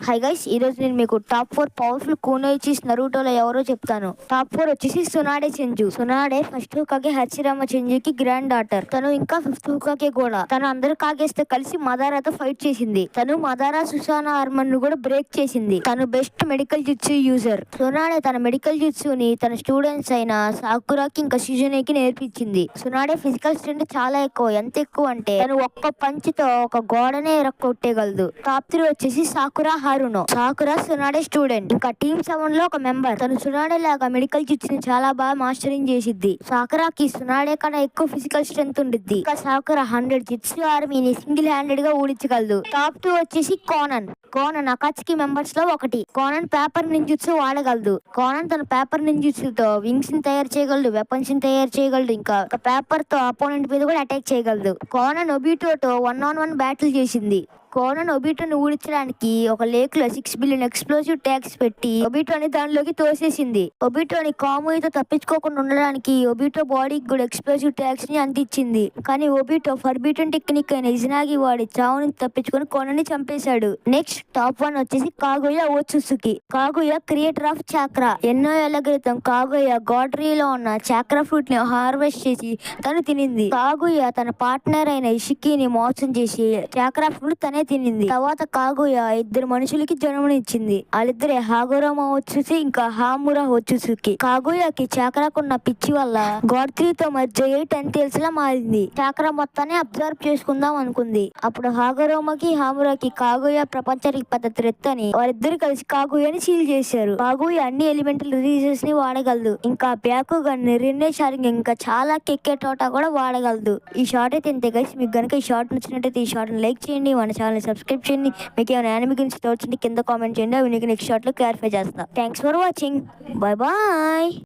Hi guys, ఈ రోజు నేను మీకు టాప్ 4 పవర్ఫుల్ కునోయిచిస్ నరుటోలో ఎవరో చెప్తాను. టాప్ 4 వచ్చేసి సునాడే చెంజు. సునాడే ఫస్ట్ హోకాగే హచిరామా చెంజుకి గ్రాండ్ డాటర్. తను ఇంకా ఫిఫ్త్ హోకాగే కూడా. తను అందరు కాగేస్తే కలిసి మదారాతో ఫైట్ చేసింది. తను మదారా సుసానా ఆర్మర్ ను కూడా బ్రేక్ చేసింది. తను బెస్ట్ మెడికల్ జుట్సు యూజర్. సునాడే తన మెడికల్ జుట్సుని తన స్టూడెంట్స్ అయిన సాకురాకి ఇంకా షిజునేకి నేర్పించింది. సునాడే ఫిజికల్ స్ట్రెంత్ చాలా ఎక్కువ. ఎంత ఎక్కువ అంటే తను ఒక్క పంచితో ఒక గోడనే ఎరక్కొట్టేయగలదు. టాప్ 3 వచ్చేసి సాకురా హారునో. సాకురా సునాడే స్టూడెంట్, ఇంకా టీమ్ 7 లో ఒక మెంబర్. తను సునాడే లాగా మెడికల్ జిట్స్ ని చాలా బాగా మాస్టరింగ్ చేసిద్ది. సాకురాకి సునాడే కన్నా ఎక్కువ ఫిజికల్ స్ట్రెంత్ ఉండిద్ది. ఇంకా సాకురా 100 జిట్సు ఆర్మీని సింగిల్ హ్యాండెడ్ గా ఊడించగలదు. టాప్ 2 వచ్చేసి కోనన్. కోనన్ అకాత్సుకి మెంబర్స్ లో ఒకటి. కోనన్ పేపర్ నింజుట్సు వాడగలదు. కోనన్ తన పేపర్ నింజుట్సుతో వింగ్స్ ని తయారు చేయగలడు, వెపన్స్ ని తయారు చేయగలడు, ఇంకా పేపర్ తో అపోనెంట్ మీద కూడా అటాక్ చేయగలదు. కోనన్ ఒబిటోతో 1-on-1 బ్యాటిల్ చేసింది. కోనన్ ఒబిటోని ఊడించడానికి ఒక లేక్ లో 6 బిలియన్ ఎక్స్ప్లోజివ్ ట్యాగ్స్ పెట్టి ఒబిటోని దానిలోకి తోసేసింది. ఒబిటోని కాముయితో తప్పించుకోకుండా ఉండడానికి ఒబిటో బాడీకి కూడా ఎక్స్ప్లోజివ్ ట్యాగ్స్ ని అందించింది. కానీ ఒబిటో ఫర్బిటన్ టెక్నిక్ అయిన ఇజనాగి వాడి చావు నుంచి తప్పించుకొని కోనన్ ని చంపేశాడు. నెక్స్ట్ టాప్ 1 వచ్చేసి కాగుయా ఓత్సుసుకి. Kaguya creator of చాక్రా. ఎన్నో ఏళ్ల క్రితం కాగుయా గాడ్రీలో ఉన్న చాక్రా ఫ్రూట్ ని హార్వెస్ట్ చేసి తను తినింది. కాగుయా తన పార్ట్నర్ అయిన ఇషికిని మోసం చేసి చాక్రా ఫ్రూట్ తనే తినింది. తర్వాత కాగుయా 2 మనుషులకి జన్మనిచ్చింది. వాళ్ళిద్దరే హాగోరామా ఓత్సుసి ఇంకా హామురా ఓత్సుసుకి. కాగుయాకి చాక్రాకున్న పిచ్చి వల్ల గాడ్ 3 తో మధ్య 8 అంతేల్స్ లా మారింది. చాక్రా మొత్తాన్ని అబ్జర్వ్ చేసుకుందాం అనుకుంది. అప్పుడు హాగోరామాకి హామురాకి కాగుయా ప్రపంచానికి పెద్ద థ్రెట్ అని వారిద్దరు కలిసి కాగుయాని సీల్ చేశారు. కాగుయా అన్ని ఎలిమెంటల్ రిలీజెస్ ని వాడగలదు. ఇంకా బ్యాకు గన్, రిన్నే షారింగ్, ఇంకా చాలా కెక్కే టోటా కూడా వాడగలదు. ఈ షార్ట్ అయితే ఇంతే గైస్. మీకు గనుక ఈ షార్ట్ నచ్చినట్టయితే ఈ షార్ట్ ని లైక్ చేయండి, మన ఛానల్ సబ్స్క్రైబ్ చేయండి. మీకు ఏమైనా యానిమే గురించి తోచింటే కింద కామెంట్ చేయండి. అవి నీకు నెక్స్ట్ షార్ట్ లో క్లారిఫై చేస్తా. Thanks for watching. Bye bye.